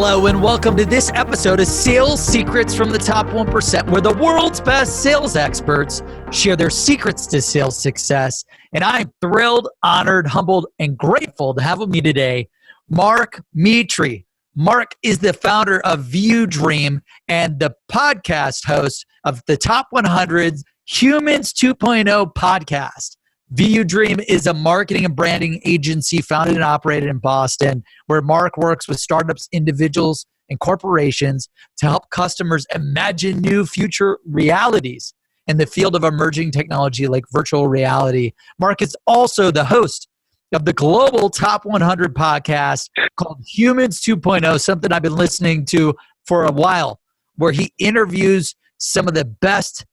Hello and welcome to this episode of Sales Secrets from the Top 1%, where the world's best sales experts share their secrets to sales success. And I'm thrilled, honored, humbled, and grateful to have with me today, Mark Metry. Mark is the founder of Youve and the podcast host of the Top 100 Humans 2.0 podcast. Youve is a marketing and branding agency founded and operated in Boston, where Mark works with startups, individuals, and corporations to help customers imagine new future realities in the field of emerging technology like virtual reality. Mark is also the host of the global Top 100 podcast called Humans 2.0, something I've been listening to for a while, where he interviews some of the best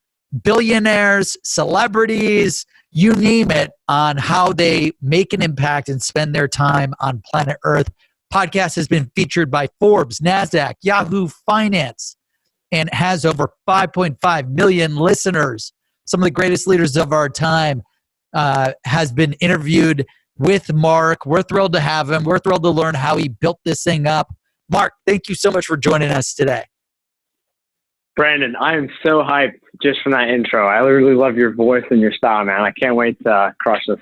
billionaires, celebrities, you name it, on how they make an impact and spend their time on planet Earth. Podcast has been featured by Forbes, NASDAQ, Yahoo Finance, and has over 5.5 million listeners. Some of the greatest leaders of our time has been interviewed with Mark. We're thrilled to have him. We're thrilled to learn how he built this thing up. Mark, thank you so much for joining us today. Brandon, I am so hyped just from that intro. I literally love your voice and your style, man. I can't wait to crush this.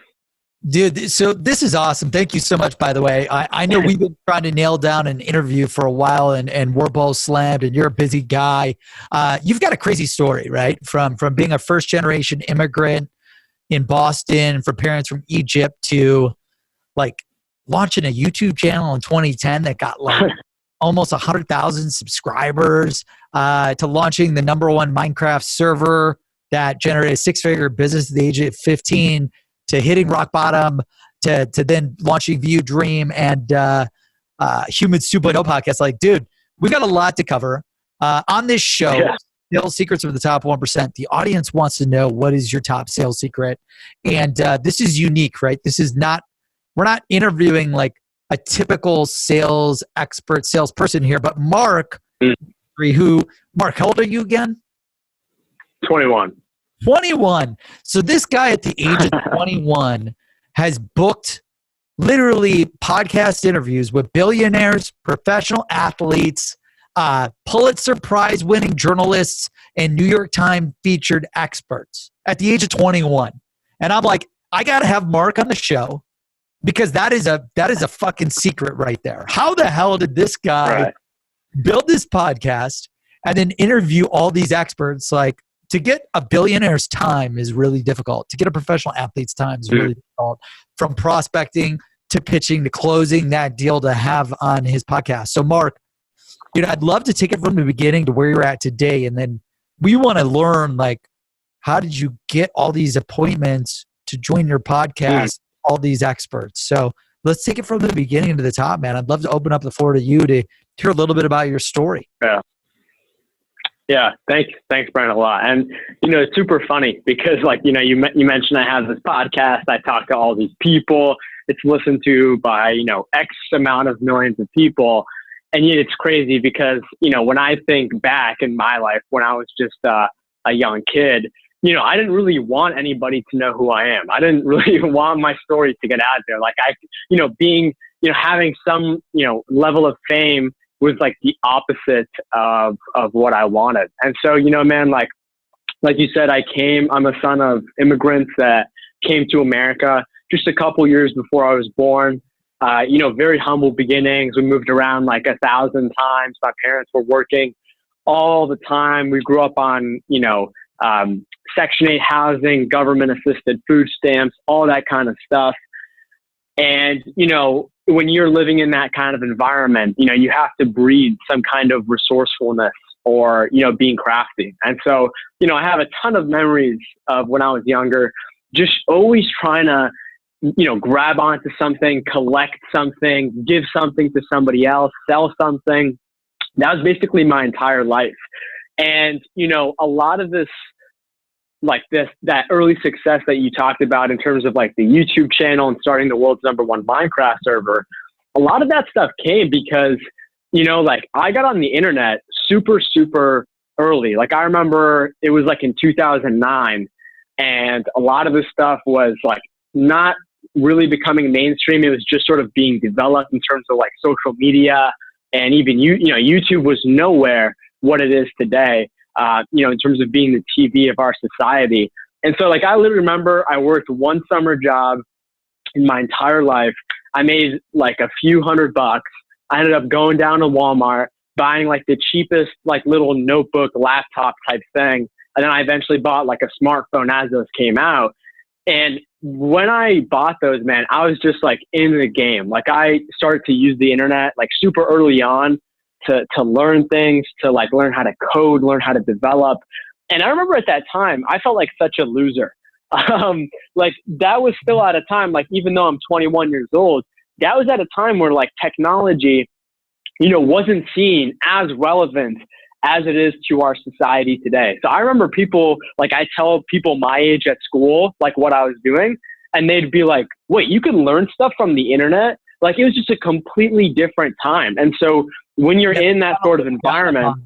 Dude, so this is awesome. Thank you so much, by the way. I know we've been trying to nail down an interview for a while, and we're both slammed, and you're a busy guy. You've got a crazy story, right? From being a first-generation immigrant in Boston, from parents from Egypt, to like launching a YouTube channel in 2010 that got like almost 100,000 subscribers, to launching the #1 Minecraft server that generated a six-figure business at the age of 15, to hitting rock bottom, to then launching Youve and Humans 2.0 podcast. Like, dude, we got a lot to cover on this show. Sales secrets of the top 1%. The audience wants to know, what is your top sales secret? And this is unique, right? This is not, we're not interviewing like a typical sales expert, salesperson here, but Mark, Mark, how old are you again? 21. 21. So this guy at the age of 21 has booked literally podcast interviews with billionaires, professional athletes, Pulitzer Prize winning journalists, and New York Times featured experts at the age of 21. And I'm like, I got to have Mark on the show, because that is a fucking secret right there. How the hell did this guy build this podcast and then interview all these experts? Like, to get a billionaire's time is really difficult. To get a professional athlete's time is really difficult. From prospecting to pitching to closing that deal to have on his podcast. So Mark, I'd love to take it from the beginning to where you're at today. And then we want to learn, like, how did you get all these appointments to join your podcast, all these experts? So let's take it from the beginning to the top, man. I'd love to open up the floor to you to hear a little bit about your story. Yeah. Thanks, Brandon, a lot. And, it's super funny because, like, you mentioned I have this podcast. I talk to all these people. It's listened to by, X amount of millions of people. And yet it's crazy because, when I think back in my life, when I was just a young kid, I didn't really want anybody to know who I am. I didn't really want my story to get out there. Like having some, level of fame was like the opposite of what I wanted. And so, man, like you said, I'm a son of immigrants that came to America just a couple years before I was born. Very humble beginnings. We moved around like 1,000 times. My parents were working all the time. We grew up on, Section 8 housing, government-assisted food stamps, all that kind of stuff. And, when you're living in that kind of environment, you have to breed some kind of resourcefulness or, being crafty. And so, I have a ton of memories of when I was younger, just always trying to, grab onto something, collect something, give something to somebody else, sell something. That was basically my entire life. And, a lot of this, that early success that you talked about in terms of like the YouTube channel and starting the world's #1 Minecraft server, a lot of that stuff came because, I got on the internet super, super early. Like, I remember it was like in 2009, and a lot of this stuff was like not really becoming mainstream. It was just sort of being developed in terms of like social media And even YouTube was nowhere what it is today, in terms of being the TV of our society. And so like, I literally remember I worked one summer job in my entire life. I made like a few $100. I ended up going down to Walmart, buying like the cheapest, like little notebook, laptop type thing. And then I eventually bought like a smartphone as those came out. And when I bought those, man, I was just like in the game. Like I started to use the internet like super early on to learn things, to like learn how to code, learn how to develop. And I remember at that time, I felt like such a loser. Like that was still at a time, like even though I'm 21 years old, that was at a time where like technology, wasn't seen as relevant as it is to our society today. So I remember people, like I tell people my age at school, like what I was doing, and they'd be like, wait, you can learn stuff from the internet? Like it was just a completely different time. And so when you're in that sort of environment,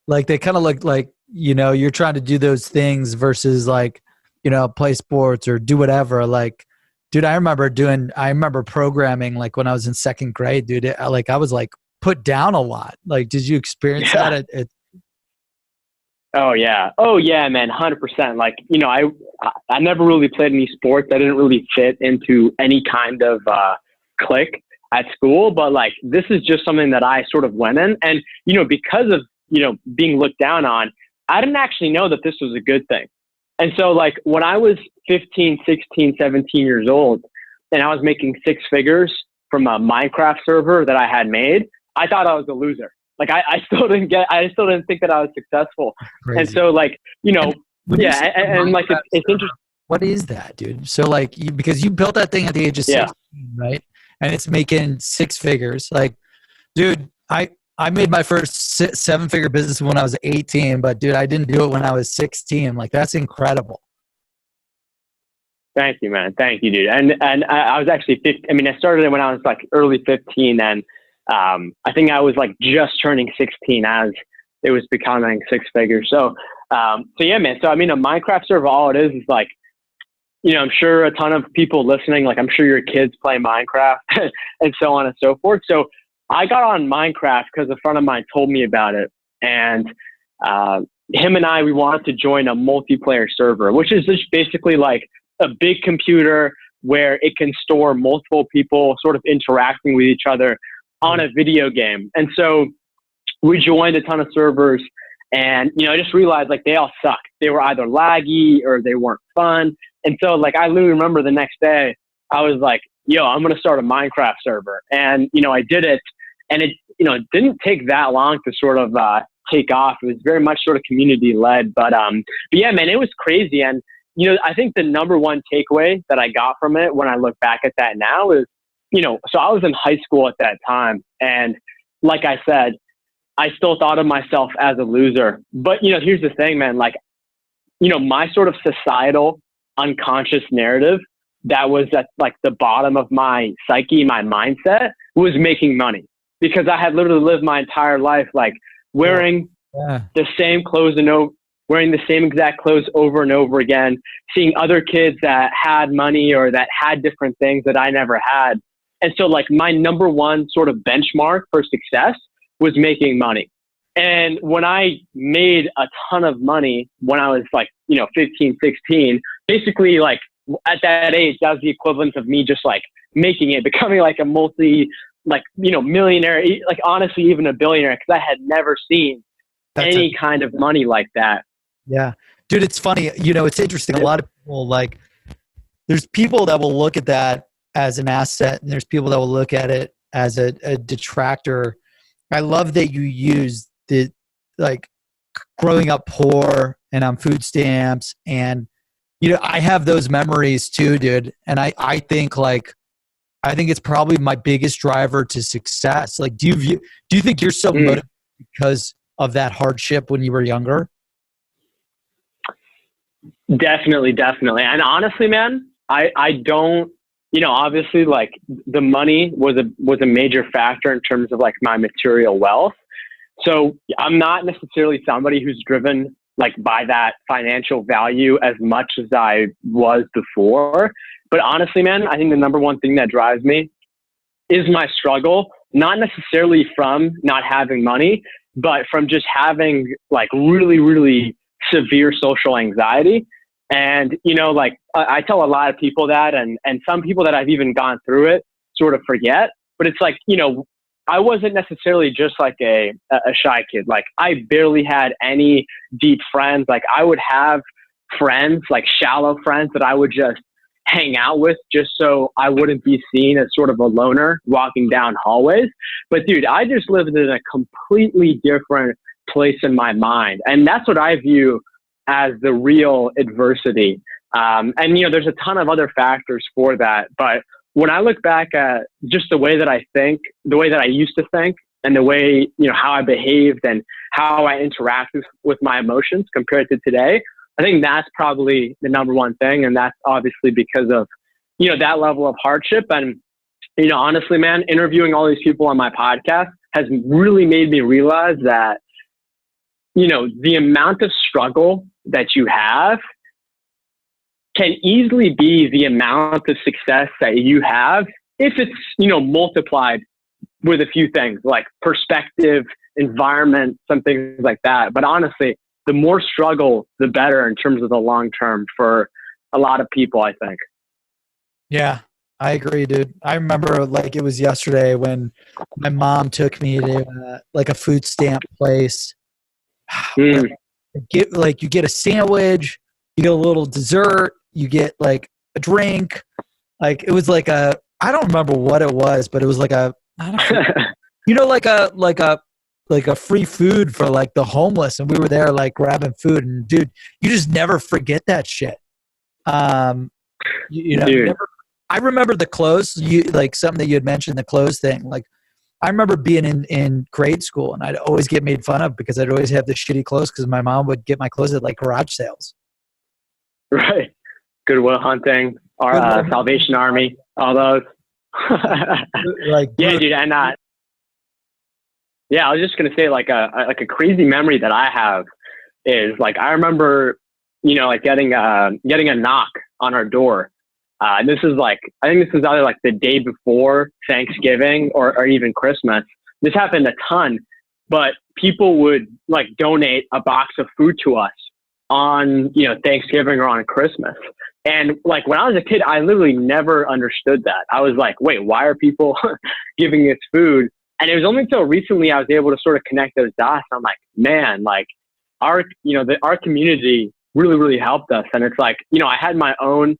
like they kind of look like, you're trying to do those things versus like, play sports or do whatever. Like, dude, I remember programming like when I was in second grade, dude. I was like put down a lot. Like, did you experience that? Oh yeah, man. 100%. Like, I never really played any sports. I didn't really fit into any kind of, clique at school, but like, this is just something that I sort of went in. And, because of, being looked down on, I didn't actually know that this was a good thing. And so like when I was 15, 16, 17 years old and I was making six figures from a Minecraft server that I had made, I thought I was a loser. Like I still didn't think that I was successful. Crazy. And so like, and like it's interesting. What is that, dude? So like because you built that thing at the age of 16, right? And it's making six figures. Like, dude, I made my first seven-figure business when I was 18, but dude, I didn't do it when I was 16. Like, that's incredible. Thank you, man. Thank you, dude. And I was actually 15. I mean, I started it when I was like early 15, and I think I was like just turning 16 as it was becoming six figures. So yeah, man. So I mean, a Minecraft server, all it is like, I'm sure a ton of people listening, like I'm sure your kids play Minecraft and so on and so forth. So I got on Minecraft because a friend of mine told me about it, and him and we wanted to join a multiplayer server, which is just basically like a big computer where it can store multiple people sort of interacting with each other on a video game. And so we joined a ton of servers, and I just realized like they all sucked. They were either laggy or they weren't fun. And so like I literally remember the next day I was like, yo, I'm going to start a Minecraft server. And I did it. And it, didn't take that long to sort of take off. It was very much sort of community led, but yeah, man, it was crazy. And, I think the number one takeaway that I got from it when I look back at that now is, so I was in high school at that time. And like I said, I still thought of myself as a loser. But, here's the thing, man, like, my sort of societal unconscious narrative that was at like the bottom of my psyche, my mindset was making money. Because I had literally lived my entire life like wearing the same clothes wearing the same exact clothes over and over again, seeing other kids that had money or that had different things that I never had. And so like my number one sort of benchmark for success was making money. And when I made a ton of money when I was like, 15, 16, basically like at that age, that was the equivalent of me just like making it, becoming like a millionaire, like honestly, even a billionaire, because I had never seen any kind of money like that. Yeah. Dude, it's funny. It's interesting. A lot of people there's people that will look at that as an asset, and there's people that will look at it as a detractor. I love that you use the like growing up poor and on food stamps, and I have those memories too, dude. And I think it's probably my biggest driver to success. Like, do you think you're so motivated because of that hardship when you were younger? Definitely. And honestly, man, I don't, obviously like the money was a major factor in terms of like my material wealth. So I'm not necessarily somebody who's driven like by that financial value as much as I was before. But honestly, man, I think the number one thing that drives me is my struggle not necessarily from not having money, but from just having like really, really severe social anxiety. And, you know, like I tell a lot of people that, and some people that I've even gone through it sort of forget, but it's like, you know, I wasn't necessarily just like a shy kid. Like I barely had any deep friends. Like I would have friends, like shallow friends that I would just hang out with just so I wouldn't be seen as sort of a loner walking down hallways. But dude, I just lived in a completely different place in my mind. And that's what I view as the real adversity. And, you know, there's a ton of other factors for that. But when I look back at just the way that I think, the way that I used to think, and the way, you know, how I behaved and how I interact with my emotions compared to today, I think that's probably the number one thing. And that's obviously because of, you know, that level of hardship. And, you know, honestly, man, interviewing all these people on my podcast has really made me realize that, you know, the amount of struggle that you have can easily be the amount of success that you have if it's, you know, multiplied with a few things like perspective, environment, some things like that. But honestly, the more struggle, the better in terms of the long term for a lot of people, I think. Yeah, I agree, dude. I remember like it was yesterday when my mom took me to like a food stamp place. You get a sandwich, you get a little dessert, you get like a drink. Like it was like I don't remember what it was, but it was like I don't know, you know, like a free food for like the homeless. And we were there like grabbing food, and dude, you just never forget that shit. You know, I remember the clothes, like something that you had mentioned, the clothes thing. Like I remember being in grade school, and I'd always get made fun of because I'd always have the shitty clothes because my mom would get my clothes at like garage sales. Right. Goodwill Hunting, our Salvation Army, all those. Like, yeah, dude. And yeah, I was just gonna say like a crazy memory that I have is like I remember, you know, like getting a knock on our door. And this is like, I think this was either like the day before Thanksgiving or even Christmas. This happened a ton, but people would like donate a box of food to us on, you know, Thanksgiving or on Christmas. And like when I was a kid, I literally never understood that. I was like, wait, why are people giving us food? And it was only until recently I was able to sort of connect those dots. I'm like, man, like our community really, really helped us. And it's like, you know, I had my own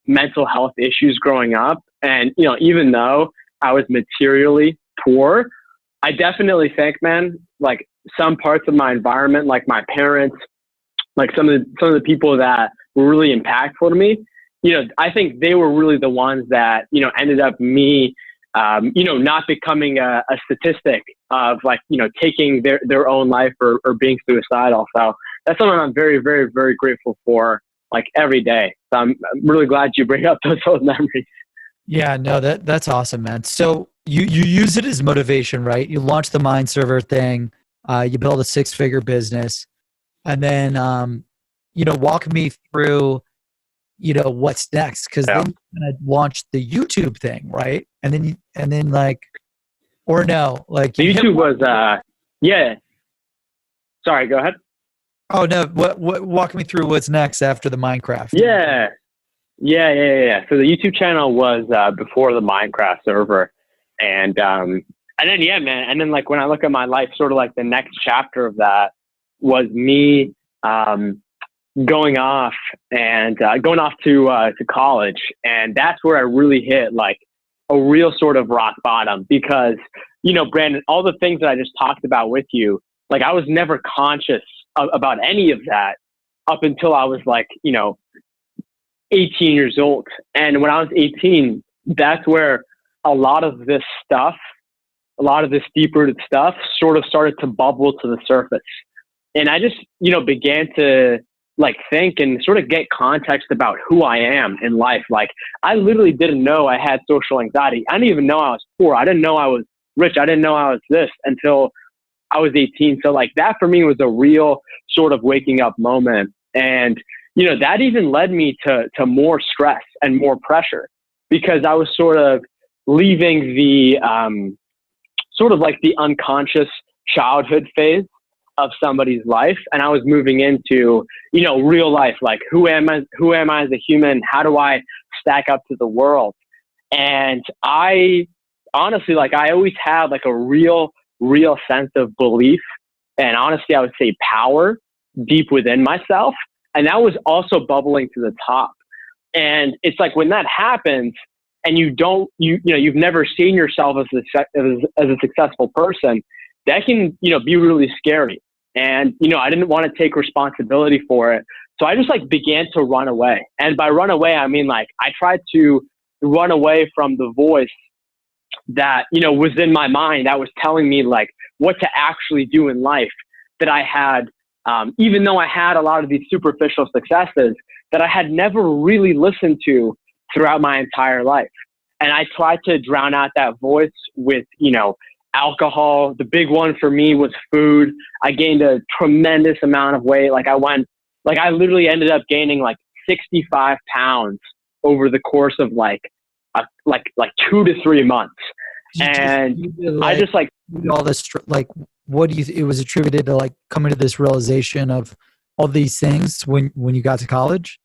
mental health issues growing up. And, you know, even though I was materially poor, I definitely think, man, like some parts of my environment, like my parents, like some of the people that were really impactful to me, you know, I think they were really the ones that, you know, ended up me, you know, not becoming a statistic of like, you know, taking their own life or being suicidal. So that's something I'm very, very, very grateful for, like every day. So I'm really glad you bring up those old memories. Yeah, no, that's awesome, man. So you use it as motivation, right? You launch the Mind Server thing, you build a 6-figure business, and then you know, walk me through, you know, what's next, because then you're gonna launch the YouTube thing, right? And then like, or no, like the YouTube was yeah. Sorry, go ahead. Oh no, what walk me through what's next after the Minecraft? Yeah. So the YouTube channel was before the Minecraft server, and then yeah, man, and then like when I look at my life, sort of like the next chapter of that was me going off to college, and that's where I really hit like a real sort of rock bottom, because, you know, Brandon, all the things that I just talked about with you, like I was never conscious about any of that up until I was like, you know, 18 years old. And when I was 18, that's where a lot of this deep-rooted stuff sort of started to bubble to the surface. And I just, you know, began to like think and sort of get context about who I am in life. Like I literally didn't know I had social anxiety. I didn't even know I was poor. I didn't know I was rich. I didn't know I was this until I was 18. So like that for me was a real sort of waking up moment. And, you know, that even led me to more stress and more pressure, because I was sort of leaving the sort of like the unconscious childhood phase of somebody's life. And I was moving into, real life, like who am I as a human? How do I stack up to the world? And I honestly, like, I always had like a real sense of belief. And honestly, I would say power deep within myself. And that was also bubbling to the top. And it's like when that happens and you've never seen yourself as a successful person, that can, be really scary. And, I didn't want to take responsibility for it. So I just like began to run away. And by run away, I mean, like, I tried to run away from the voice that, was in my mind that was telling me like what to actually do in life, that I had, even though I had a lot of these superficial successes that I had never really listened to throughout my entire life. And I tried to drown out that voice with, alcohol. The big one for me was food. I gained a tremendous amount of weight. I literally ended up gaining like 65 pounds over the course of like 2 to 3 months. And I just like all this, like, what do you, it was attributed to like coming to this realization of all these things when you got to college?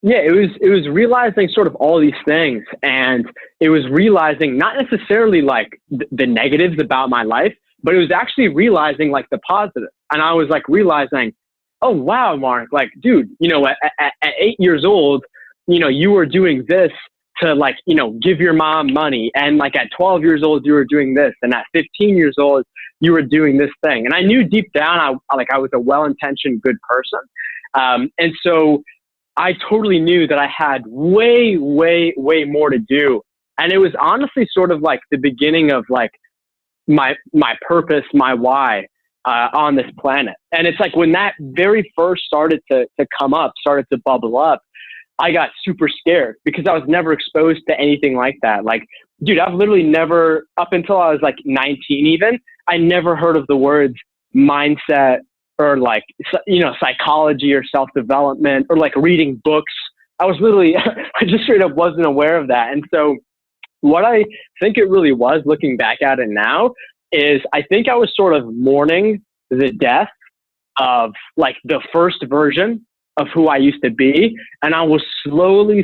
Yeah, it was realizing sort of all these things, and it was realizing not necessarily like the negatives about my life, but it was actually realizing like the positive. And I was like realizing, oh wow, Mark, like, dude, at 8 years old, you were doing this to like, give your mom money. And like at 12 years old, you were doing this. And at 15 years old, you were doing this thing. And I knew deep down, I was a well-intentioned, good person. And so I totally knew that I had way, way, way more to do. And it was honestly sort of like the beginning of like my purpose, my why on this planet. And it's like when that very first started to come up, started to bubble up, I got super scared because I was never exposed to anything like that. Like, dude, I've literally never, up until I was like 19 even, I never heard of the words mindset or like, psychology or self-development or like reading books. I was literally, I just straight up wasn't aware of that. And so what I think it really was, looking back at it now, is I think I was sort of mourning the death of like the first version of who I used to be. And I was slowly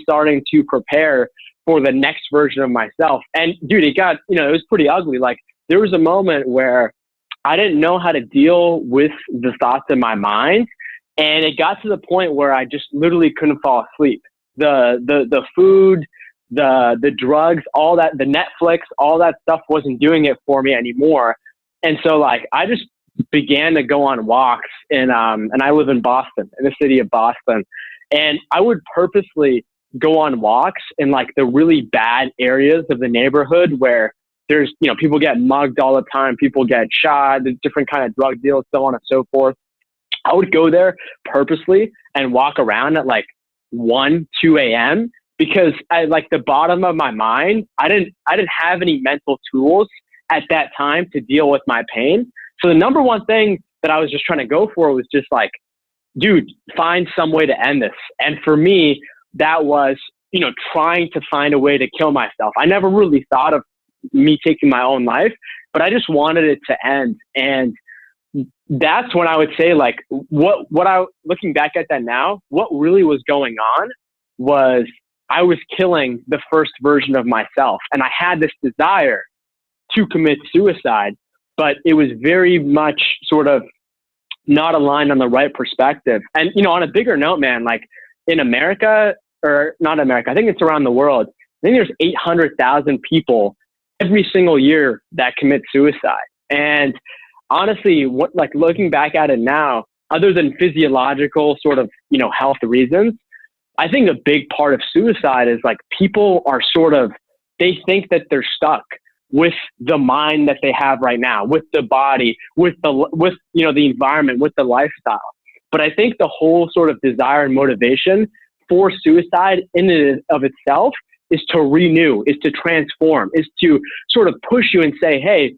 starting to prepare for the next version of myself. And dude, it got, it was pretty ugly. Like there was a moment where I didn't know how to deal with the thoughts in my mind. And it got to the point where I just literally couldn't fall asleep. The food, the drugs, all that, the Netflix, all that stuff wasn't doing it for me anymore. And so like, I just began to go on walks and I live in Boston, in the city of Boston. And I would purposely go on walks in like the really bad areas of the neighborhood where there's, people get mugged all the time. People get shot, there's different kind of drug deals, so on and so forth. I would go there purposely and walk around at like 1, 2 a.m. because I like the bottom of my mind, I didn't have any mental tools at that time to deal with my pain. So the number one thing that I was just trying to go for was just like, dude, find some way to end this. And for me, that was, trying to find a way to kill myself. I never really thought of me taking my own life, but I just wanted it to end. And that's when I would say like, looking back at that now, what really was going on was I was killing the first version of myself. And I had this desire to commit suicide, but it was very much sort of not aligned on the right perspective. And, on a bigger note, man, like in America, or not America, I think it's around the world, I think there's 800,000 people every single year that commit suicide. And honestly, looking back at it now, other than physiological sort of, health reasons, I think a big part of suicide is like people are they think that they're stuck with the mind that they have right now, with the body, with the environment, with the lifestyle. But I think the whole sort of desire and motivation for suicide in and of itself is to renew, is to transform, is to sort of push you and say, hey,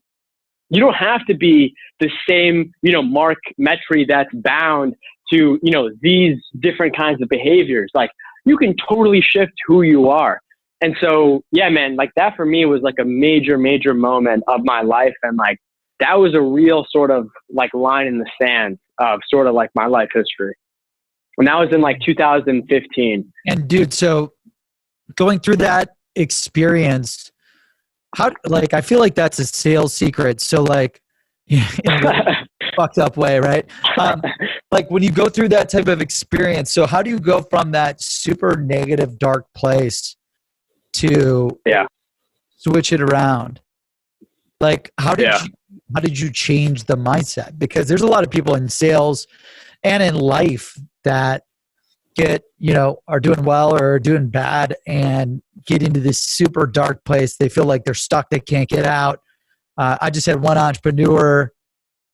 you don't have to be the same, Mark Metry that's bound to, these different kinds of behaviors. Like you can totally shift who you are. And so, yeah, man, like that for me was like a major, major moment of my life. And like, that was a real sort of like line in the sand of sort of like my life history. And that was in like 2015. And dude, so going through that experience, how, like, I feel like that's a sales secret. So like, in a fucked up way, right? Like when you go through that type of experience, so how do you go from that super negative, dark place to switch it around? Like, how did you change the mindset? Because there's a lot of people in sales and in life that get, are doing well or are doing bad and get into this super dark place. They feel like they're stuck. They can't get out. I just had one entrepreneur,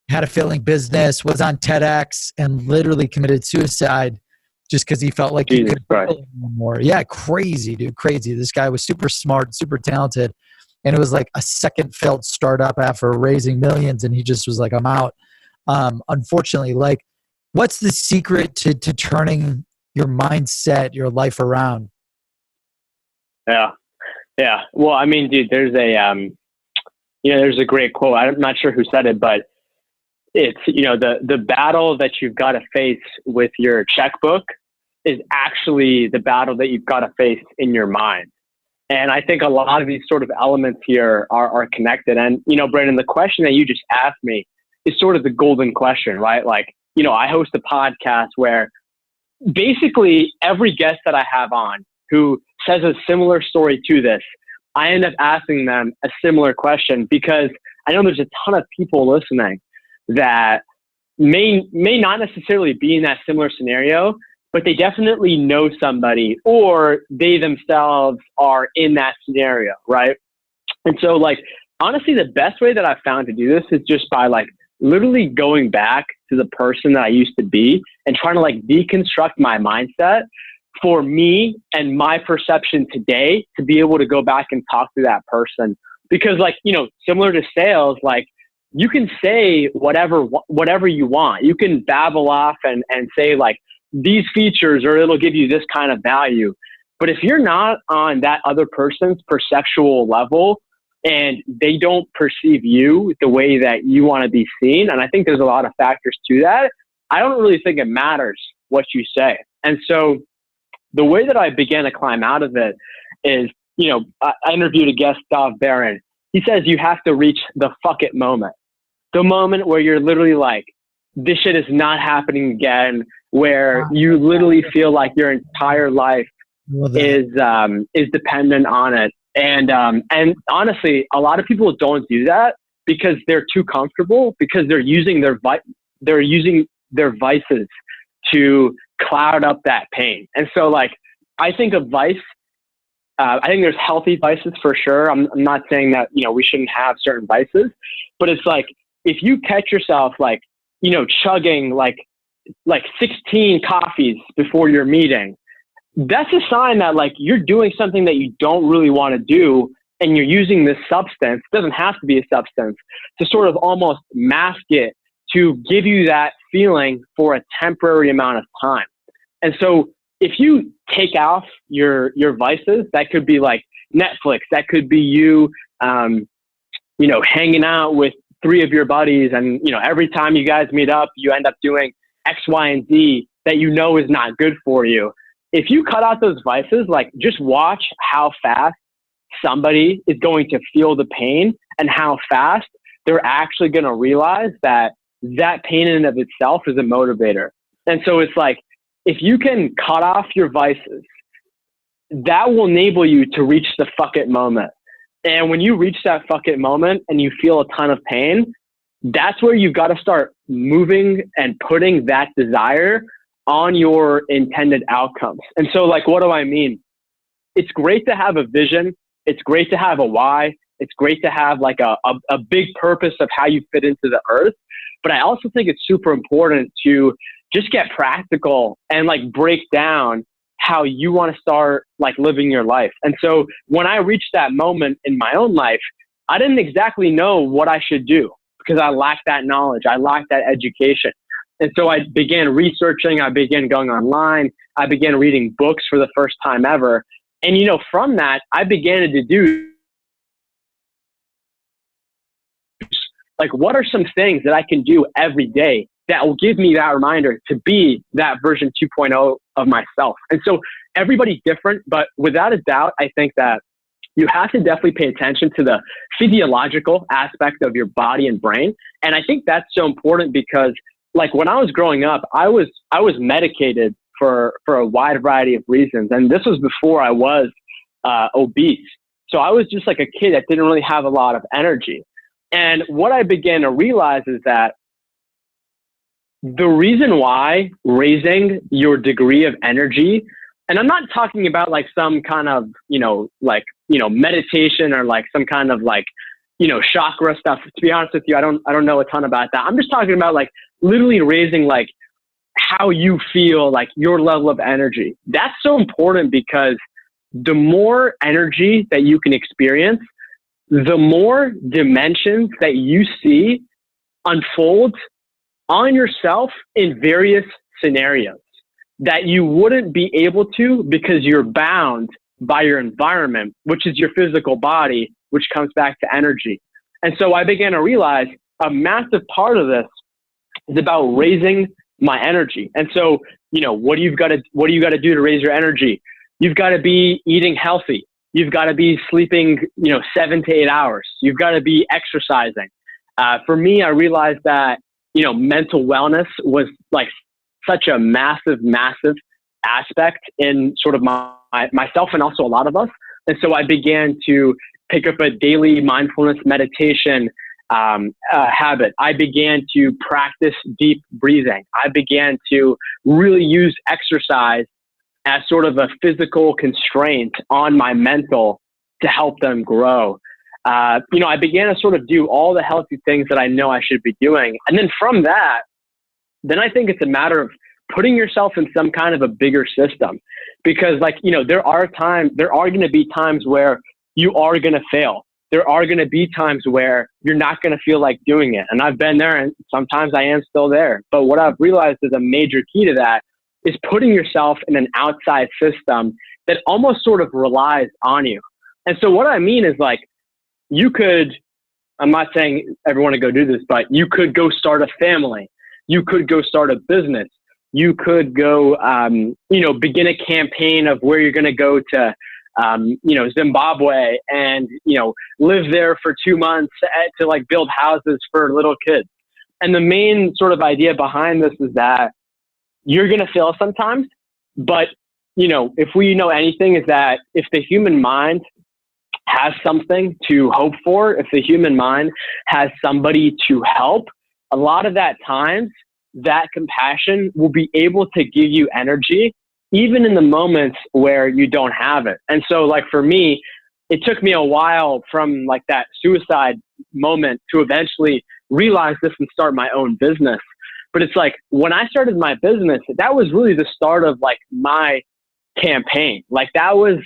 had a failing business, was on TEDx and literally committed suicide just because he felt like he couldn't do it anymore. Yeah, crazy, dude, crazy. This guy was super smart, super talented. And it was like a second failed startup after raising millions. And he just was like, I'm out. Unfortunately, like, what's the secret to turning your mindset, your life around? Yeah. Well, I mean, dude, there's a great quote. I'm not sure who said it, but it's, the battle that you've got to face with your checkbook is actually the battle that you've got to face in your mind. And I think a lot of these sort of elements here are connected. And, Brandon, the question that you just asked me is sort of the golden question, right? Like, I host a podcast where basically every guest that I have on who says a similar story to this, I end up asking them a similar question because I know there's a ton of people listening that may not necessarily be in that similar scenario, but they definitely know somebody or they themselves are in that scenario, right? And so like, honestly, the best way that I've found to do this is just by like literally going back to the person that I used to be and trying to like deconstruct my mindset for me and my perception today to be able to go back and talk to that person. Because like, similar to sales, like you can say whatever you want. You can babble off and say like these features or it'll give you this kind of value. But if you're not on that other person's perceptual level and they don't perceive you the way that you want to be seen, and I think there's a lot of factors to that, I don't really think it matters what you say. And so the way that I began to climb out of it is, I interviewed a guest, Dov Baron. He says you have to reach the fuck it moment. The moment where you're literally like, this shit is not happening again, where you literally feel like your entire life is dependent on it. And honestly, a lot of people don't do that because they're too comfortable, because they're using their vices to cloud up that pain. And so like, I think of vice, I think there's healthy vices for sure. I'm not saying that, we shouldn't have certain vices, but it's like, if you catch yourself like, chugging like 16 coffees before your meeting, that's a sign that like you're doing something that you don't really want to do. And you're using this substance, it doesn't have to be a substance, to sort of almost mask it, to give you that feeling for a temporary amount of time. And so if you take off your vices, that could be like Netflix, that could be you, hanging out with 3 of your buddies. And, every time you guys meet up, you end up doing X, Y, and Z that is not good for you. If you cut out those vices, like just watch how fast somebody is going to feel the pain and how fast they're actually going to realize that pain in and of itself is a motivator. And so it's like, if you can cut off your vices, that will enable you to reach the fuck it moment. And when you reach that fuck it moment and you feel a ton of pain, that's where you've got to start moving and putting that desire on your intended outcomes. And so like, what do I mean? It's great to have a vision. It's great to have a why. It's great to have like a big purpose of how you fit into the earth. But I also think it's super important to just get practical and like break down how you want to start like living your life. And so when I reached that moment in my own life, I didn't exactly know what I should do because I lacked that knowledge. I lacked that education. And so I began researching. I began going online. I began reading books for the first time ever. And, you know, from that, I began to deduce, like, what are some things that I can do every day that will give me that reminder to be that version 2.0 of myself? And so everybody's different, but without a doubt, I think that you have to definitely pay attention to the physiological aspect of your body and brain. And I think that's so important because, like, when I was growing up, I was medicated for a wide variety of reasons. And this was before I was obese. So I was just like a kid that didn't really have a lot of energy. And what I began to realize is that the reason why raising your degree of energy, and I'm not talking about like some kind of, meditation or like some kind of like, chakra stuff. To be honest with you, I don't know a ton about that. I'm just talking about like literally raising like how you feel, like your level of energy. That's so important because the more energy that you can experience, the more dimensions that you see unfold on yourself in various scenarios that you wouldn't be able to because you're bound by your environment, which is your physical body, which comes back to energy. And so I began to realize a massive part of this is about raising my energy. And so, what do you got to do to raise your energy? You've got to be eating healthy. You've got to be sleeping, 7 to 8 hours. You've got to be exercising. For me, I realized that, mental wellness was like such a massive aspect in sort of myself and also a lot of us. And so I began to pick up a daily mindfulness meditation habit. I began to practice deep breathing. I began to really use exercise as sort of a physical constraint on my mental to help them grow. I began to sort of do all the healthy things that I know I should be doing. And then from that, then I think it's a matter of putting yourself in some kind of a bigger system, because there are going to be times where you are going to fail. There are going to be times where you're not going to feel like doing it. And I've been there, and sometimes I am still there. But what I've realized is a major key to that is putting yourself in an outside system that almost sort of relies on you. And so what I mean is, like, you could, I'm not saying everyone to go do this, but you could go start a family. You could go start a business. You could go, begin a campaign of where you're going to go to, Zimbabwe and, live there for 2 months to like build houses for little kids. And the main sort of idea behind this is that you're going to fail sometimes, but, if we know anything, is that if the human mind has something to hope for, if the human mind has somebody to help, a lot of that times that compassion will be able to give you energy, even in the moments where you don't have it. And so, like, for me, it took me a while from like that suicide moment to eventually realize this and start my own business. But it's like, when I started my business, that was really the start of like my campaign. Like that was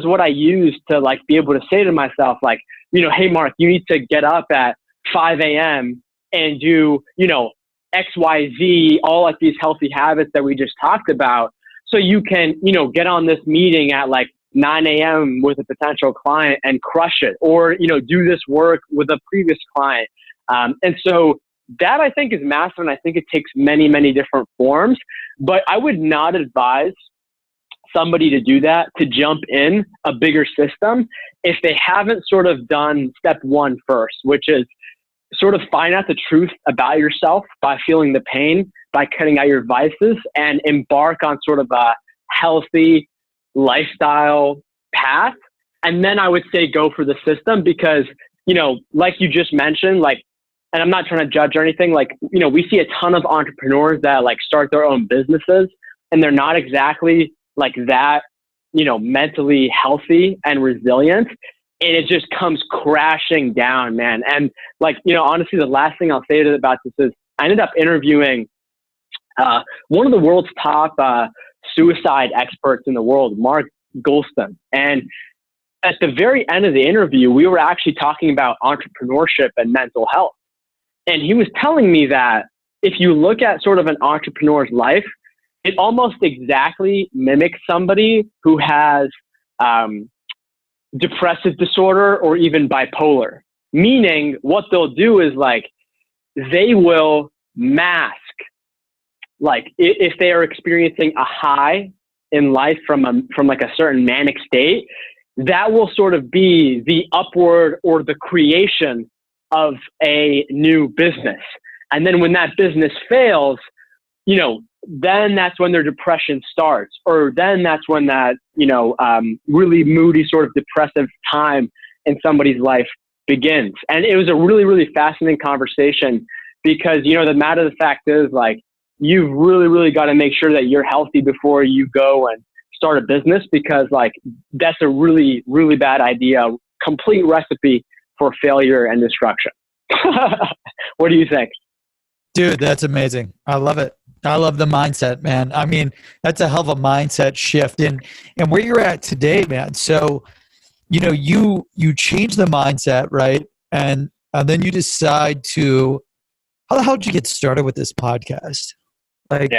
what I used to like be able to say to myself, like, hey, Mark, you need to get up at 5 a.m. and do, XYZ, all like these healthy habits that we just talked about. So you can, get on this meeting at like 9 a.m. with a potential client and crush it, or, do this work with a previous client. And so that I think is massive. And I think it takes many, many different forms, but I would not advise somebody to do that, to jump in a bigger system, if they haven't sort of done step one first, which is sort of find out the truth about yourself by feeling the pain, by cutting out your vices, and embark on sort of a healthy lifestyle path. And then I would say go for the system, because, like you just mentioned, like, and I'm not trying to judge or anything, like, we see a ton of entrepreneurs that like start their own businesses and they're not exactly like that, mentally healthy and resilient. And it just comes crashing down, man. And like, honestly, the last thing I'll say about this is I ended up interviewing one of the world's top suicide experts in the world, Mark Goulston. And at the very end of the interview, we were actually talking about entrepreneurship and mental health. And he was telling me that if you look at sort of an entrepreneur's life, it almost exactly mimics somebody who has depressive disorder or even bipolar. Meaning what they'll do is like, they will mask, like if they are experiencing a high in life from like a certain manic state, that will sort of be the upward or the creation of a new business. And then when that business fails, you know, then that's when their depression starts, or then that's when that, you know, really moody sort of depressive time in somebody's life begins. And it was a really, really fascinating conversation because, you know, the matter of the fact is, like, you've really, really got to make sure that you're healthy before you go and start a business, because like that's a really, really bad idea. Complete recipe for failure and destruction. What do you think? Dude, that's amazing. I love it. I love the mindset, man. I mean, that's a hell of a mindset shift and where you're at today, man. So, you know, you change the mindset, right? And then you decide to, how the hell did you get started with this podcast? Like,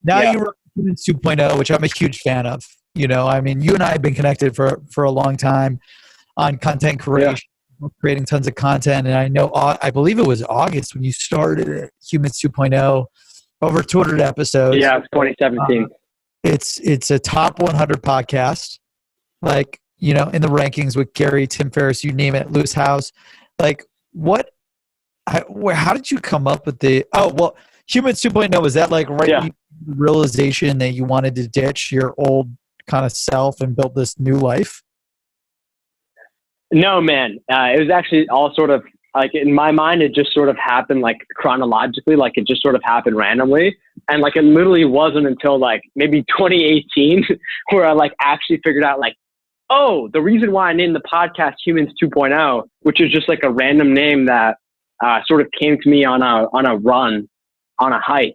now you're Humans 2.0, which I'm a huge fan of. You know, I mean, you and I have been connected for a long time on content creation, creating tons of content. And I know, I believe it was August when you started at Humans 2.0, over 200 episodes. Yeah, it's 2017. It's a top 100 podcast, like, you know, in the rankings with Gary, Tim Ferriss, you name it, Lewis House. Like, how did you come up with Humans 2.0, was that like realization that you wanted to ditch your old kind of self and build this new life? No, man. It was actually all sort of like, in my mind, it just sort of happened like chronologically, like it just sort of happened randomly. And like, it literally wasn't until like maybe 2018 where I like actually figured out like, oh, the reason why I named the podcast Humans 2.0, which is just like a random name that sort of came to me on a run, on a hike.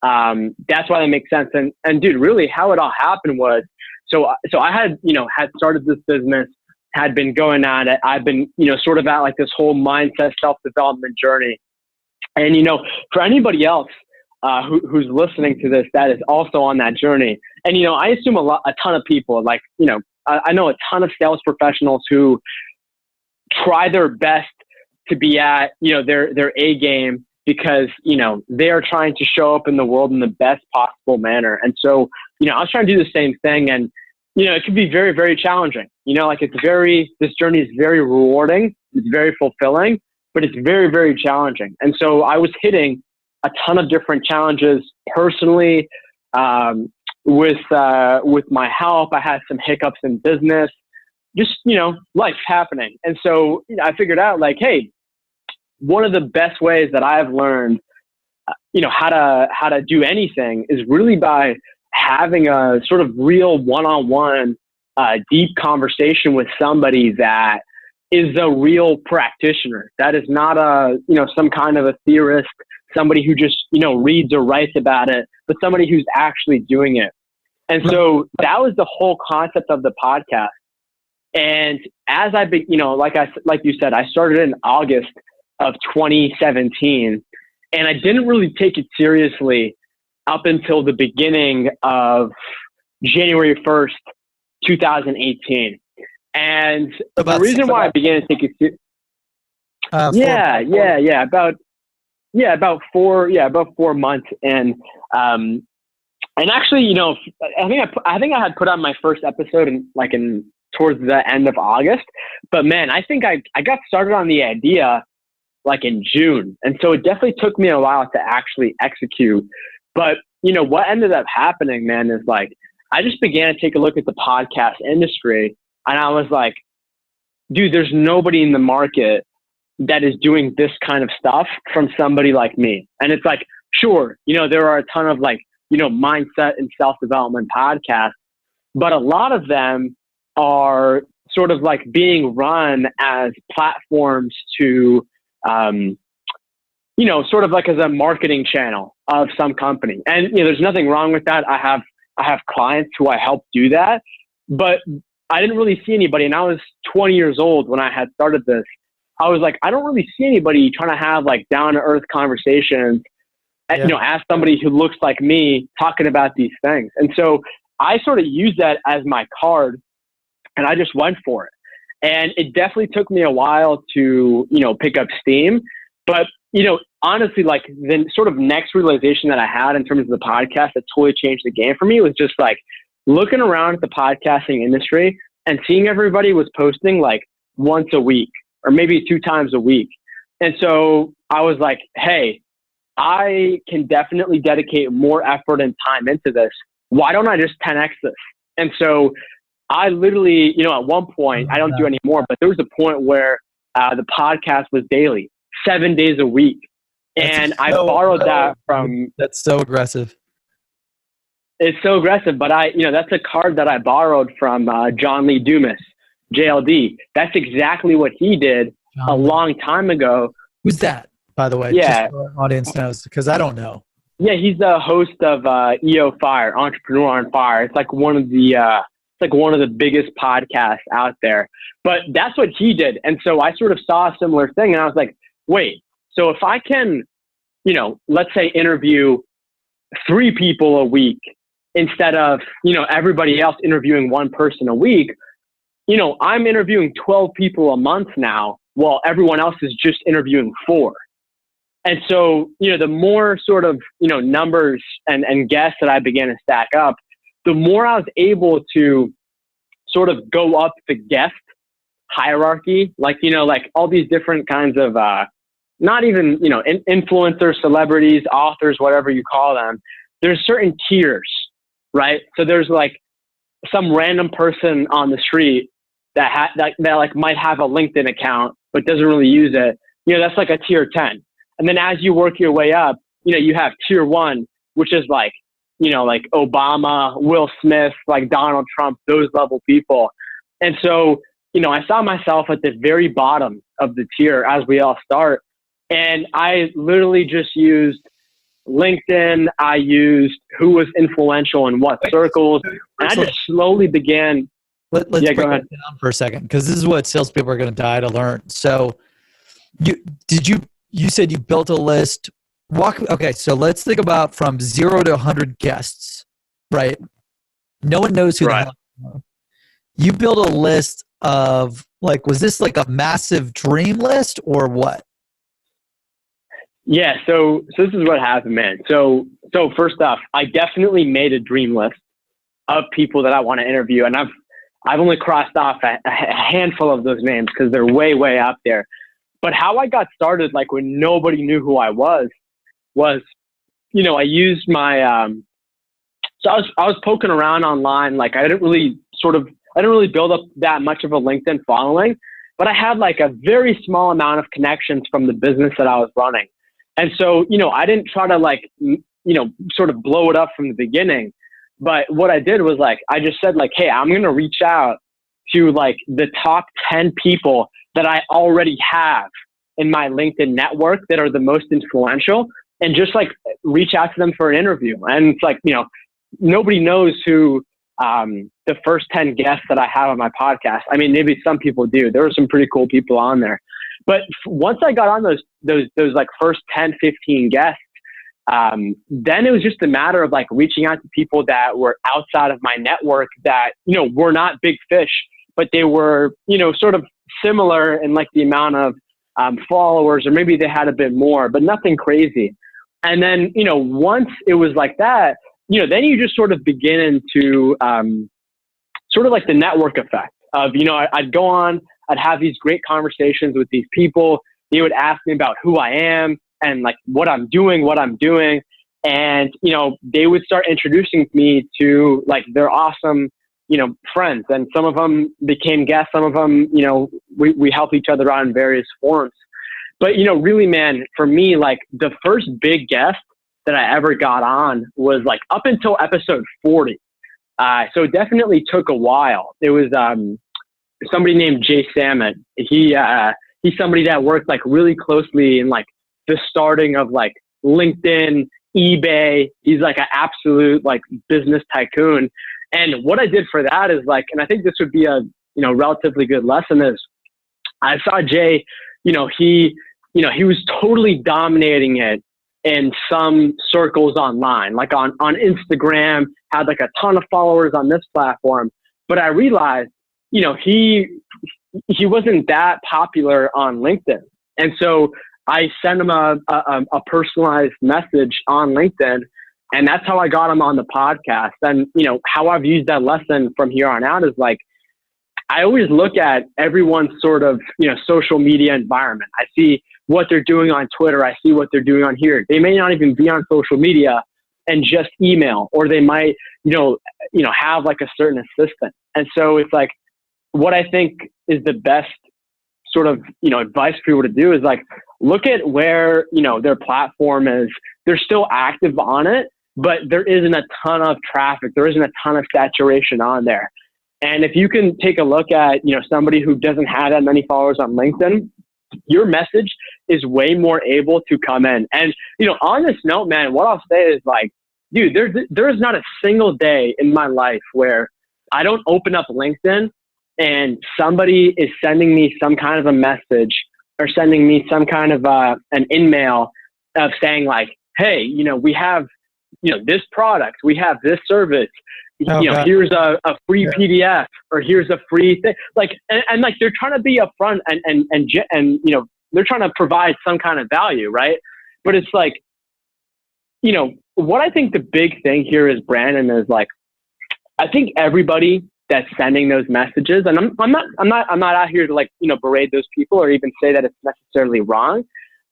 That's why that makes sense. And dude, really how it all happened was, so I had started this business, had been going on it. I've been, you know, sort of at like this whole mindset, self-development journey. And, you know, for anybody else who's listening to this, that is also on that journey. And, you know, I assume a ton of people, like, you know, I know a ton of sales professionals who try their best to be at, you know, their A game, because, you know, they are trying to show up in the world in the best possible manner. And so, you know, I was trying to do the same thing. And, you know, it can be very, very challenging. You know, like this journey is very rewarding. It's very fulfilling, but it's very, very challenging. And so I was hitting a ton of different challenges personally, with my health. I had some hiccups in business, just, you know, life happening. And so, you know, I figured out like, hey, one of the best ways that I've learned, you know, how to do anything is really by having a sort of real one-on-one, deep conversation with somebody that is a real practitioner. That is not some kind of a theorist, somebody who just, you know, reads or writes about it, but somebody who's actually doing it. And so that was the whole concept of the podcast. And as like you said, I started in August of 2017, and I didn't really take it seriously up until the beginning of January 1st, 2018. And the reason why I began to take it about 4 months. And actually, you know, I think I had put out my first episode in towards the end of August, but man, I think I got started on the idea like in June. And so it definitely took me a while to actually execute. But, you know, what ended up happening, man, is like, I just began to take a look at the podcast industry, and I was like, dude, there's nobody in the market that is doing this kind of stuff from somebody like me. And it's like, sure, you know, there are a ton of like, you know, mindset and self-development podcasts, but a lot of them are sort of like being run as platforms to, you know, sort of like as a marketing channel of some company. And, you know, there's nothing wrong with that. I have clients who I help do that, but I didn't really see anybody. And I was 20 years old when I had started this. I was like, I don't really see anybody trying to have like down to earth conversations, you know, as somebody who looks like me talking about these things. And so I sort of use that as my card And I just went for it. And it definitely took me a while to, pick up steam. But, honestly, like the sort of next realization that I had in terms of the podcast that totally changed the game for me was just like looking around at the podcasting industry and seeing everybody was posting like once a week or maybe 2 times a week. And so I was like, hey, I can definitely dedicate more effort and time into this. Why don't I just 10x this? And so I literally, at one point, I don't do anymore, but there was a point where the podcast was daily, 7 days a week. And I borrowed that from... That's so aggressive. It's so aggressive, but that's a card that I borrowed from John Lee Dumas, JLD. That's exactly what he did a long time ago. Who's that, by the way? Yeah. Just so our audience knows, because I don't know. Yeah, he's the host of EO Fire, Entrepreneur on Fire. It's like one of the biggest podcasts out there. But that's what he did. And so I sort of saw a similar thing, and I was like, wait, so if I can, let's say interview 3 people a week instead of, everybody else interviewing 1 person a week, I'm interviewing 12 people a month now, while everyone else is just interviewing 4. And so, the more sort of, numbers and guests that I began to stack up, the more I was able to sort of go up the guest hierarchy, like all these different kinds of, not even, influencers, celebrities, authors, whatever you call them. There's certain tiers, right? So there's like some random person on the street that might have a LinkedIn account, but doesn't really use it. That's like a tier 10. And then as you work your way up, you have tier 1, which is like Obama, Will Smith, like Donald Trump, those level people. And so, I saw myself at the very bottom of the tier as we all start. And I literally just used LinkedIn. I used who was influential in what circles. And I just slowly began. Let's break it down for a second, because this is what salespeople are going to die to learn. So you said you built a list. Okay, so let's think about from 0 to 100 guests, right? No one knows who the hell you are. You built a list of, like, was this like a massive dream list or what? Yeah, so this is what happened, man. So first off, I definitely made a dream list of people that I want to interview, and I've only crossed off a handful of those names because they're way, way up there. But how I got started, like when nobody knew who I was, I used my, so I was poking around online. Like I didn't really build up that much of a LinkedIn following, but I had like a very small amount of connections from the business that I was running. And so, I didn't try to like, sort of blow it up from the beginning. But what I did was like, I just said like, hey, I'm going to reach out to like the top 10 people that I already have in my LinkedIn network that are the most influential, and just like reach out to them for an interview. And it's like, nobody knows who the first 10 guests that I have on my podcast. I mean, maybe some people do. There were some pretty cool people on there. But once I got on those like first 10, 15 guests, then it was just a matter of like reaching out to people that were outside of my network that, were not big fish, but they were, sort of similar in like the amount of followers, or maybe they had a bit more, but nothing crazy. And then, once it was like that, then you just sort of begin into sort of like the network effect of, I'd go on, I'd have these great conversations with these people. They would ask me about who I am and like what I'm doing. And, they would start introducing me to like their awesome, friends. And some of them became guests. Some of them, we help each other out in various forms. But, really, man, for me, like the first big guest that I ever got on was like up until episode 40. So it definitely took a while. It was somebody named Jay Salmon. He's somebody that worked like really closely in like the starting of like LinkedIn, eBay. He's like an absolute like business tycoon. And what I did for that is like, and I think this would be a, relatively good lesson is I saw Jay, he was totally dominating it in some circles online, like on Instagram, had like a ton of followers on this platform. But I realized, he wasn't that popular on LinkedIn. And so I sent him a personalized message on LinkedIn, and that's how I got him on the podcast. And, how I've used that lesson from here on out is like, I always look at everyone's sort of, social media environment. I see what they're doing on Twitter. I see what they're doing on here. They may not even be on social media and just email, or they might, have like a certain assistant. And so it's like, what I think is the best sort of, advice for people to do is like, look at where, their platform is. They're still active on it, but there isn't a ton of traffic. There isn't a ton of saturation on there. And if you can take a look at, somebody who doesn't have that many followers on LinkedIn, your message is way more able to come in. And, on this note, man, what I'll say is like, dude, there is not a single day in my life where I don't open up LinkedIn and somebody is sending me some kind of a message or sending me some kind of an email of saying like, hey, we have, this product, we have this service, here's a free PDF, or here's a free thing. Like, and like, they're trying to be upfront and they're trying to provide some kind of value, right? But it's like, what I think the big thing here is, Brandon, is like, I think everybody that's sending those messages, and I'm not out here to like, berate those people or even say that it's necessarily wrong,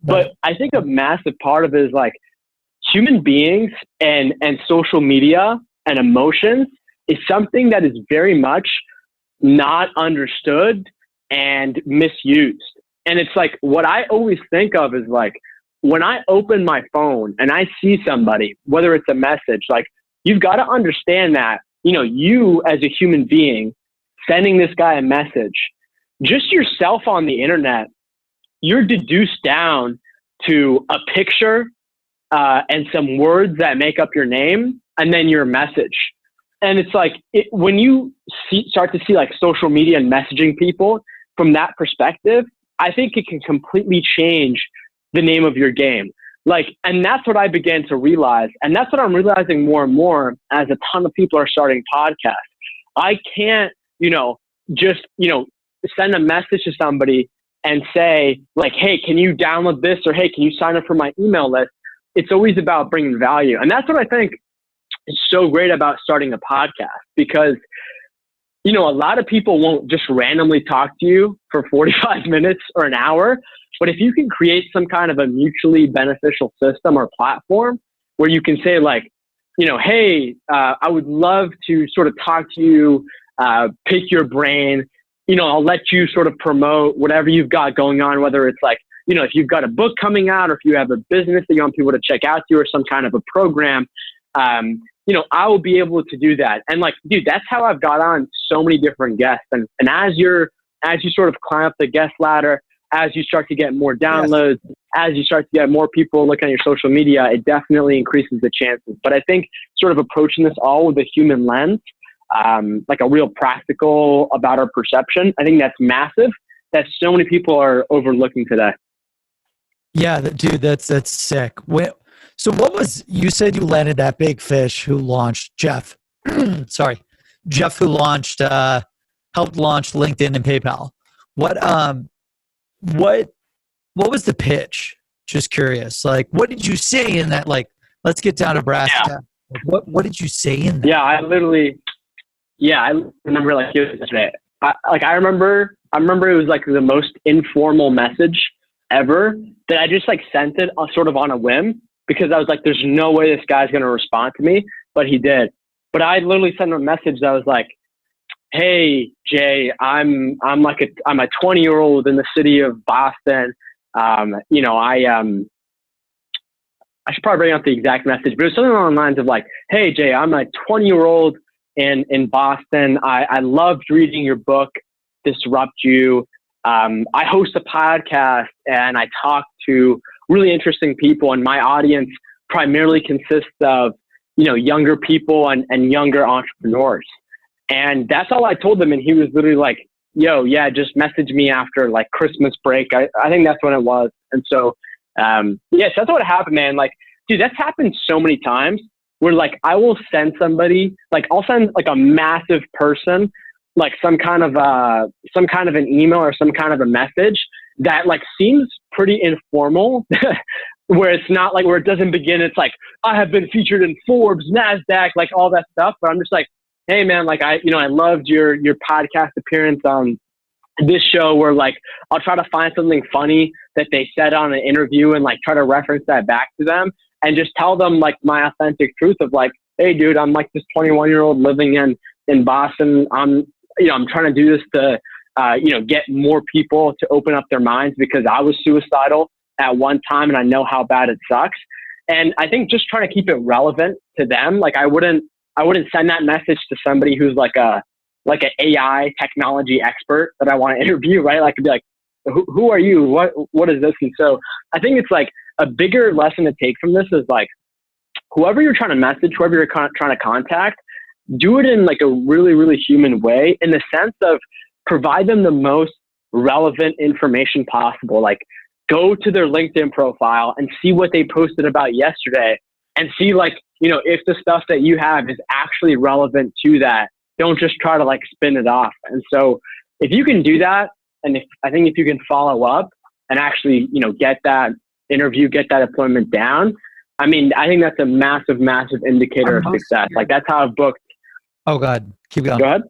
but I think a massive part of it is like human beings and social media and emotions is something that is very much not understood and misused. And it's like, what I always think of is like, when I open my phone and I see somebody, whether it's a message, like, you've got to understand that, you as a human being sending this guy a message, just yourself on the internet, you're deduced down to a picture and some words that make up your name, and then your message. And it's like, when you start to see like social media and messaging people from that perspective, I think it can completely change the name of your game. Like, and that's what I began to realize. And that's what I'm realizing more and more as a ton of people are starting podcasts. I can't, just, send a message to somebody and say like, hey, can you download this? Or, hey, can you sign up for my email list? It's always about bringing value. And that's what I think is so great about starting a podcast, because, a lot of people won't just randomly talk to you for 45 minutes or an hour. But if you can create some kind of a mutually beneficial system or platform where you can say like, hey, I would love to sort of talk to you, pick your brain, I'll let you sort of promote whatever you've got going on, whether it's like, if you've got a book coming out, or if you have a business that you want people to check out to you, or some kind of a program, I will be able to do that. And like, dude, that's how I've got on so many different guests. And as you sort of climb up the guest ladder, as you start to get more downloads, as you start to get more people looking at your social media, it definitely increases the chances. But I think sort of approaching this all with a human lens, like a real practical about our perception, I think that's massive. That so many people are overlooking today. Yeah, dude, that's sick. So what was, you said you landed that big fish who launched Jeff, Jeff who launched, helped launch LinkedIn and PayPal. What was the pitch? Just curious. Like, what did you say in that? Like, let's get down to brass tacks. What did you say in that? Yeah, I remember like yesterday. I remember it was like the most informal message ever that I just like sent it sort of on a whim, because I was like, there's no way this guy's going to respond to me, but he did. But I literally sent him a message that was like, hey, Jay, I'm a 20-year-old in the city of Boston. I should probably bring up the exact message, but it was something along the lines of like, hey, Jay, I'm a 20-year-old in Boston. I loved reading your book, Disrupt You. I host a podcast and I talk to really interesting people, and my audience primarily consists of, younger people and younger entrepreneurs. And that's all I told him. And he was literally like, yo, yeah, just message me after like Christmas break. I think that's when it was. And so, yes, that's what happened, man. Like, dude, that's happened so many times where like, I will send somebody, like I'll send like a massive person like some kind of an email or some kind of a message that like seems pretty informal, where it's not like, where it doesn't begin. It's like, I have been featured in Forbes, NASDAQ, like all that stuff. But I'm just like, hey man, like I loved your podcast appearance on this show, where like, I'll try to find something funny that they said on an interview and like try to reference that back to them and just tell them like my authentic truth of like, hey dude, I'm like this 21-year-old living in Boston. I'm trying to do this to, get more people to open up their minds, because I was suicidal at one time and I know how bad it sucks. And I think just trying to keep it relevant to them. Like I wouldn't send that message to somebody who's like an AI technology expert that I want to interview, right? Like, I'd be like, who are you? What is this? And so I think it's like a bigger lesson to take from this is like, whoever you're trying to message, whoever you're trying to contact, do it in like a really, really human way, in the sense of provide them the most relevant information possible. Like, go to their LinkedIn profile and see what they posted about yesterday, and see like, if the stuff that you have is actually relevant to that. Don't just try to like spin it off. And so if you can do that, and I think if you can follow up and actually, get that interview, get that appointment down, I mean, I think that's a massive, massive indicator of success. Like that's how I've booked. Oh God, keep going. Go ahead.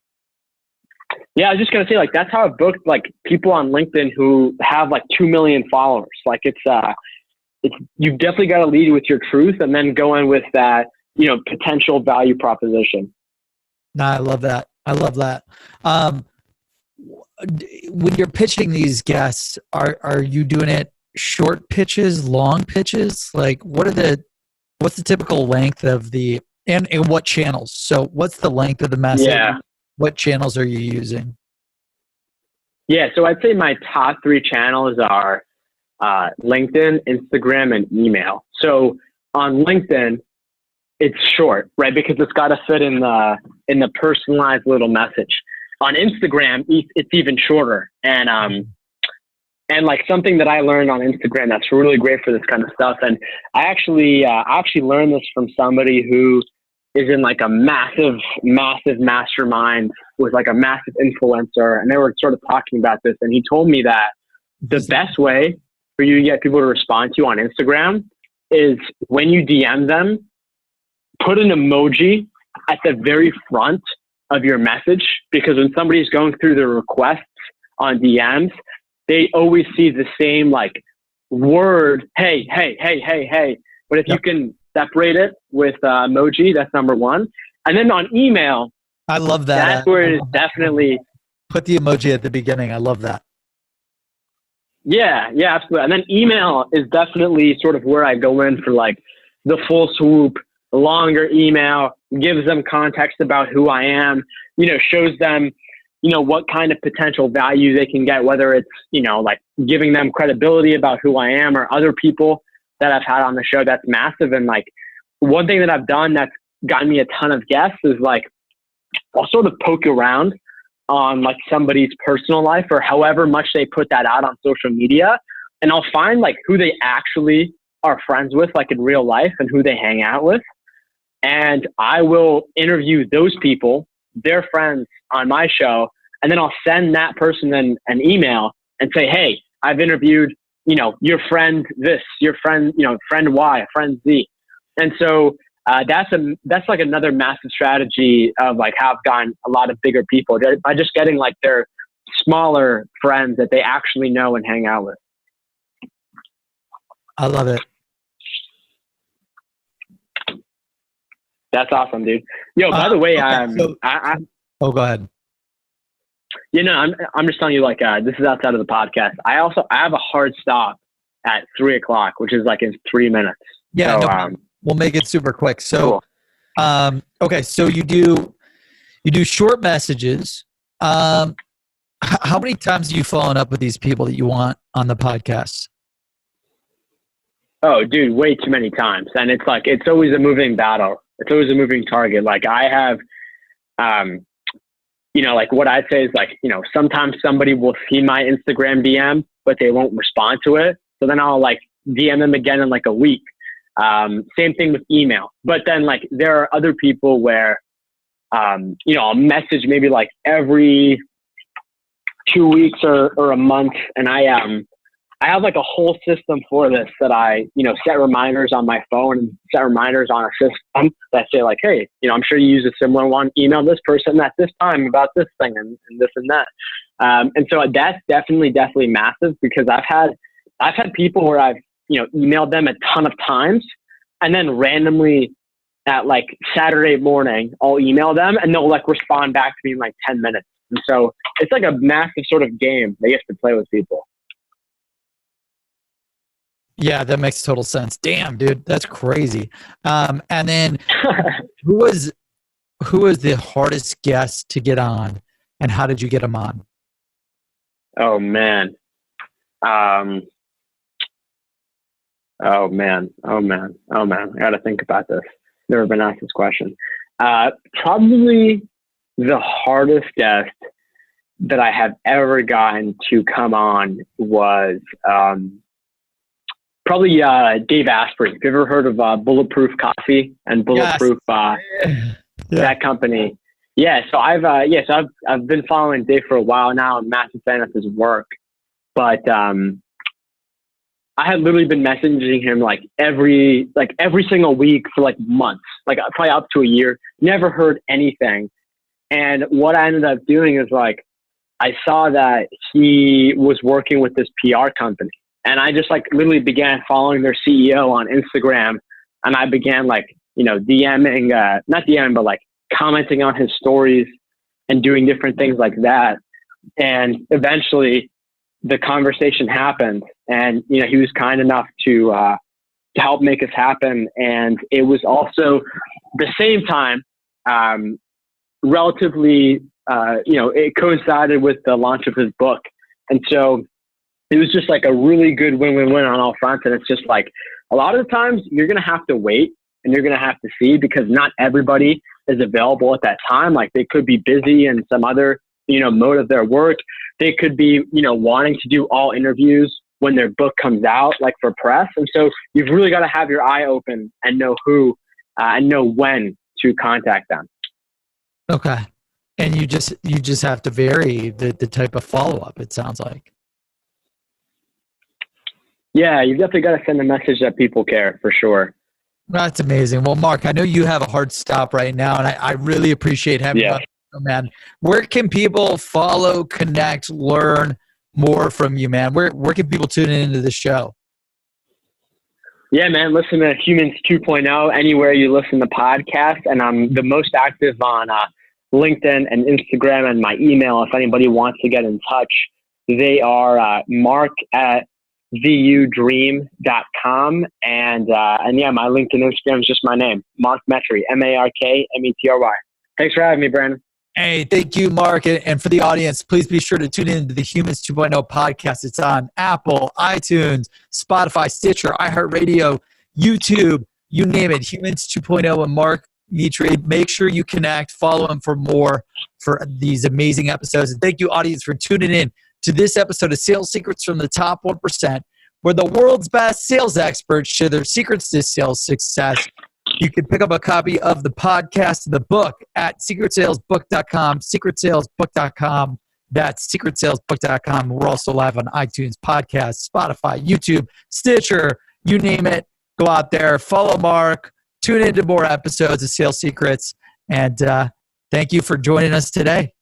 Yeah, I was just going to say, like, that's how I've booked like people on LinkedIn who have like 2 million followers. Like it's you've definitely got to lead with your truth and then go in with that, potential value proposition. No, I love that. I love that. When you're pitching these guests, are you doing it short pitches, long pitches? Like what's the typical length of and what channels? So what's the length of the message? Yeah. What channels are you using? Yeah. So I'd say my top 3 channels are LinkedIn, Instagram, and email. So on LinkedIn, it's short, right? Because it's got to fit in the personalized little message. On Instagram, it's even shorter. And like something that I learned on Instagram that's really great for this kind of stuff. And I actually learned this from somebody who is in like a massive, massive mastermind with like a massive influencer. And they were sort of talking about this. And he told me that the best way for you to get people to respond to you on Instagram is when you DM them, put an emoji at the very front of your message, because when somebody's going through the requests on DMs, they always see the same like word, hey. But if you can separate it with emoji, that's number 1. And then on email, I love that. That's where it is definitely. Put the emoji at the beginning. I love that. Yeah, absolutely. And then email is definitely sort of where I go in for like the full swoop, longer email, gives them context about who I am, shows them, what kind of potential value they can get, whether it's, like giving them credibility about who I am or other people that I've had on the show. That's massive. And like one thing that I've done that's gotten me a ton of guests is like, I'll sort of poke around on like somebody's personal life or however much they put that out on social media. And I'll find like who they actually are friends with, like in real life, and who they hang out with. And I will interview those people, their friends, on my show. And then I'll send that person an email and say, hey, I've interviewed, your friend this, your friend, friend Y, friend Z. And so that's like another massive strategy of like how I've gotten a lot of bigger people by just getting like their smaller friends that they actually know and hang out with. I love it. That's awesome, dude. Yo, by the way, go ahead. I'm just telling you, like, this is outside of the podcast. I have a hard stop at 3:00, which is like in 3 minutes. Yeah, so, we'll make it super quick. So, cool. Okay, so you do short messages. How many times have you followed up with these people that you want on the podcast? Oh, dude, way too many times. And it's like, it's always a moving battle. It's always a moving target. Like I have, like what I'd say is like, sometimes somebody will see my Instagram DM, but they won't respond to it. So then I'll like DM them again in like a week. Same thing with email. But then like there are other people where I'll message maybe like every 2 weeks or a month. And I have like a whole system for this that I, set reminders on my phone and set reminders on a system that say like, hey, I'm sure you use a similar one, email this person at this time about this thing and this and that. And so that's definitely massive, because I've had people where I've, emailed them a ton of times, and then randomly at like Saturday morning, I'll email them and they'll like respond back to me in like 10 minutes. And so it's like a massive sort of game that you have to play with people. Yeah, that makes total sense. Damn, dude, that's crazy. And then who was the hardest guest to get on, and how did you get them on? Oh man. Oh man. I got to think about this. Never been asked this question. Probably the hardest guest that I have ever gotten to come on was probably Dave Asprey. Have you ever heard of Bulletproof Coffee and Bulletproof? Yes. That company. Yeah. So I've been following Dave for a while now. I'm a massive fan of his work, but I had literally been messaging him like every single week for like months, like probably up to a year. Never heard anything. And what I ended up doing is like, I saw that he was working with this PR company, and I just like literally began following their CEO on Instagram, and I began like, DMing, not DMing, but like commenting on his stories and doing different things like that. And eventually the conversation happened, and, he was kind enough to help make us happen. And it was also the same time, relatively, it coincided with the launch of his book. And so it was just like a really good win-win-win on all fronts. And it's just like, a lot of the times you're going to have to wait and you're going to have to see, because not everybody is available at that time. Like they could be busy in some other, mode of their work. They could be, wanting to do all interviews when their book comes out, like for press. And so you've really got to have your eye open and know who and know when to contact them. Okay. And you just have to vary the type of follow-up, it sounds like. Yeah, you've definitely got to send a message that people care, for sure. That's amazing. Well, Mark, I know you have a hard stop right now, and I really appreciate having you on, man. Where can people follow, connect, learn more from you, man? Where can people tune into the show? Yeah, man, listen to Humans 2.0 anywhere you listen to podcasts. And I'm the most active on LinkedIn and Instagram, and my email, if anybody wants to get in touch. They are mark@theudream.com. And yeah, my LinkedIn and Instagram is just my name, Mark Metry, MarkMetry. Thanks for having me, Brandon. Hey, thank you, Mark. And for the audience, please be sure to tune in to the Humans 2.0 podcast. It's on Apple, iTunes, Spotify, Stitcher, iHeartRadio, YouTube, you name it. Humans 2.0 and Mark Metry. Make sure you connect, follow him for more for these amazing episodes. And thank you, audience, for tuning in to this episode of Sales Secrets from the Top 1%, where the world's best sales experts share their secrets to sales success. You can pick up a copy of the podcast, the book, at secretsalesbook.com, secretsalesbook.com. That's secretsalesbook.com. We're also live on iTunes, podcasts, Spotify, YouTube, Stitcher, you name it. Go out there, follow Mark, tune into more episodes of Sales Secrets, and thank you for joining us today.